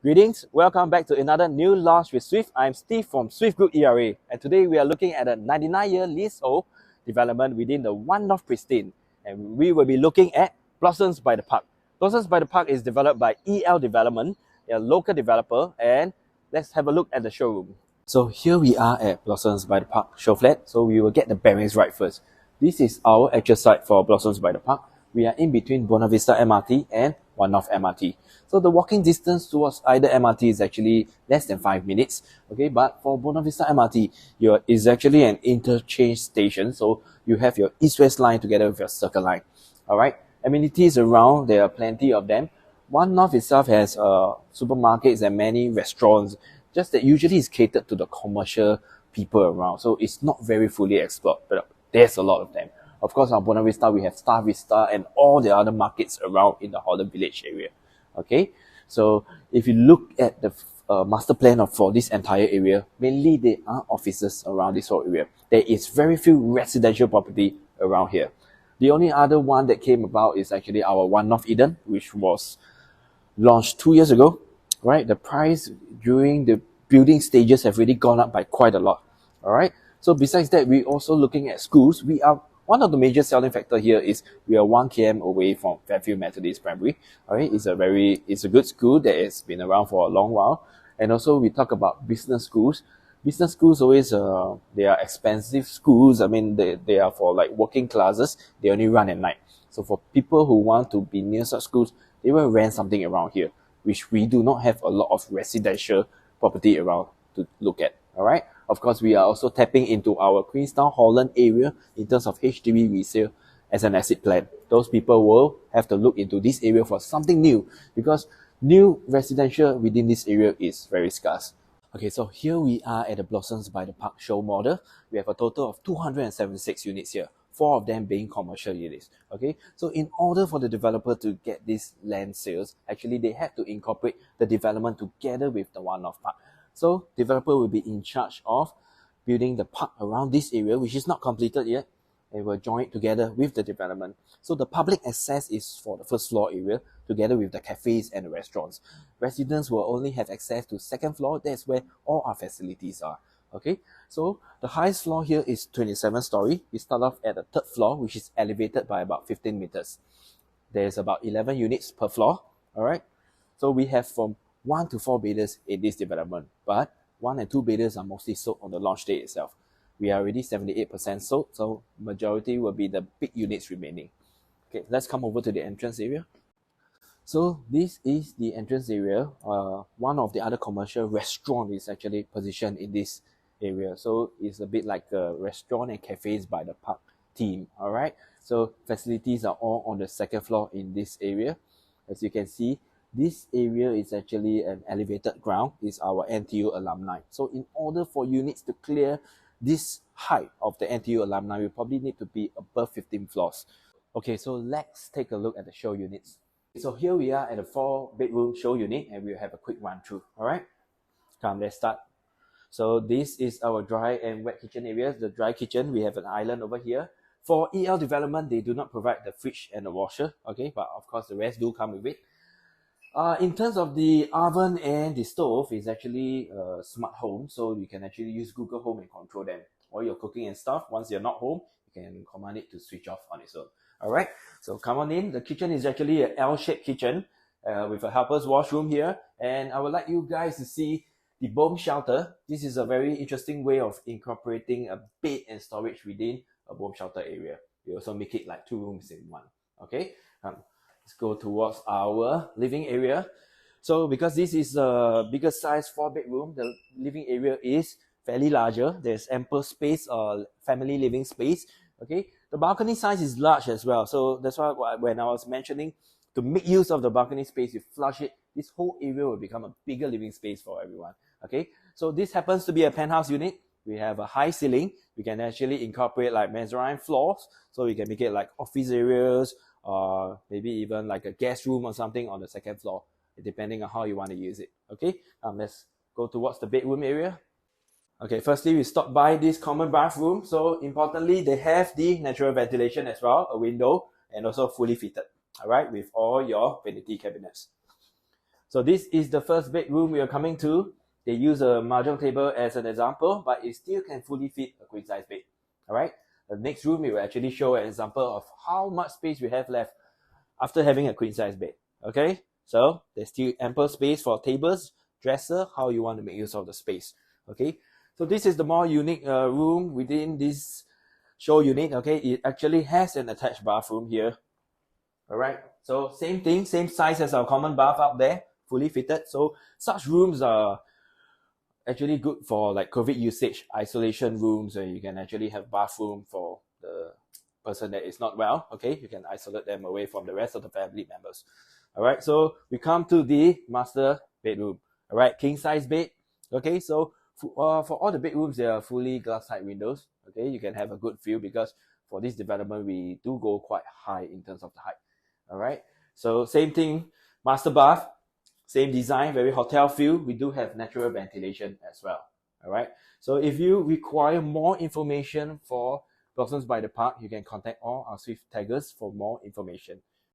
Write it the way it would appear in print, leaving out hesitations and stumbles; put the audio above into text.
Greetings, welcome back to another new launch with Swift. I'm Steve from Swift Group ERA, and today we are looking at a 99-year leasehold development within the One North Pristine, and we will be looking at Blossoms by the Park. Blossoms by the Park is developed by EL Development, a local developer, and let's have a look at the showroom. So here we are at Blossoms by the Park show flat, so we will get the bearings right first. This is our actual site for Blossoms by the Park. We are in between Buona Vista MRT and One North MRT. So the walking distance towards either MRT is actually less than 5 minutes. Okay, but for Buona Vista MRT, is actually an interchange station. So you have your east-west line together with your circle line. Alright, amenities around, there are plenty of them. One North itself has supermarkets and many restaurants, just that usually it's catered to the commercial people around. So it's not very fully explored, but there's a lot of them. Of course, on Buona Vista, we have Star Vista and all the other markets around in the Holland Village area. Okay, so if you look at the master plan for this entire area, mainly there are offices around this whole area. There is very few residential property around here. The only other one that came about is actually our One North Eden, which was launched 2 years ago. Right, the price during the building stages have really gone up by quite a lot. All right, so besides that, we're also looking at schools. One of the major selling factor here is we are 1 km away from Fairfield Methodist Primary. Alright, it's a good school that has been around for a long while. And also we talk about business schools. Business schools always they are expensive schools. I mean they are for like working classes. They only run at night. So for people who want to be near such schools, they will rent something around here, which we do not have a lot of residential property around to look at. Alright. Of course, we are also tapping into our Queenstown Holland area in terms of HDB resale as an asset plan. Those people will have to look into this area for something new because new residential within this area is very scarce. Okay, so here we are at the Blossoms by the Park show model. We have a total of 276 units here, 4 of them being commercial units. Okay, so in order for the developer to get these land sales, actually they had to incorporate the development together with the One North Park. So developer will be in charge of building the park around this area, which is not completed yet, and will join it together with the development. So the public access is for the first floor area, together with the cafes and the restaurants. Residents will only have access to second floor. That's where all our facilities are. Okay, so the highest floor here is 27 story. We start off at the third floor, which is elevated by about 15 meters. There's about 11 units per floor. All right, so we have from 1 to 4 bedders in this development, but 1 and 2 bedders are mostly sold on the launch day itself. We are already 78% sold, so majority will be the big units remaining. Okay, let's come over to the entrance area. So this is the entrance area. One of the other commercial restaurant is actually positioned in this area. So it's a bit like a restaurant and cafes by the park theme. All right. So facilities are all on the second floor in this area. As you can see, this area is actually an elevated ground. It's our NTU alumni. So in order for units to clear this height of the NTU alumni, we probably need to be above 15 floors. Okay, so let's take a look at the show units. So here we are at a 4-bedroom show unit, and we'll have a quick run through. All right, come, let's start. So this is our dry and wet kitchen areas. The dry kitchen, we have an island over here. For EL development, they do not provide the fridge and the washer. Okay, but of course the rest do come with it. In terms of the oven and the stove, is actually a smart home, so you can actually use Google Home and control them. While you're cooking and stuff, once you're not home, you can command it to switch off on its own. Alright, so come on in. The kitchen is actually an L-shaped kitchen with a helper's washroom here. And I would like you guys to see the bomb shelter. This is a very interesting way of incorporating a bed and storage within a bomb shelter area. We also make it like 2 rooms in one. Okay, let's go towards our living area. So because this is a bigger size 4-bedroom, the living area is fairly larger. There's ample space, family living space. Okay, the balcony size is large as well. So that's why when I was mentioning to make use of the balcony space, you flush it, this whole area will become a bigger living space for everyone. Okay, so this happens to be a penthouse unit. We have a high ceiling. We can actually incorporate like mezzanine floors. So we can make it like office areas, or maybe even like a guest room or something on the second floor, depending on how you want to use it. Okay, let's go towards the bedroom area. Okay, firstly, we stop by this common bathroom. So importantly, they have the natural ventilation as well, a window, and also fully fitted. All right, with all your vanity cabinets. So this is the first bedroom we are coming to. They use a mahjong table as an example, but it still can fully fit a queen size bed. All right. The next room, we will actually show an example of how much space we have left after having a queen size bed. Okay. So there's still ample space for tables, dresser, how you want to make use of the space. Okay. So this is the more unique room within this show unit. Okay. It actually has an attached bathroom here. All right. So same thing, same size as our common bath up there, fully fitted. So such rooms are actually good for like COVID usage, isolation rooms, where you can actually have bathroom for the person that is not well. Okay, you can isolate them away from the rest of the family members. All right, so we come to the master bedroom. All right, king size bed. Okay, so for all the bedrooms, there are fully glass side windows. Okay, you can have a good view because for this development, we do go quite high in terms of the height. All right, so same thing, master bath. Same design, very hotel feel. We do have natural ventilation as well. All right. So if you require more information for Blossoms by the Park, you can contact all our Swift taggers for more information.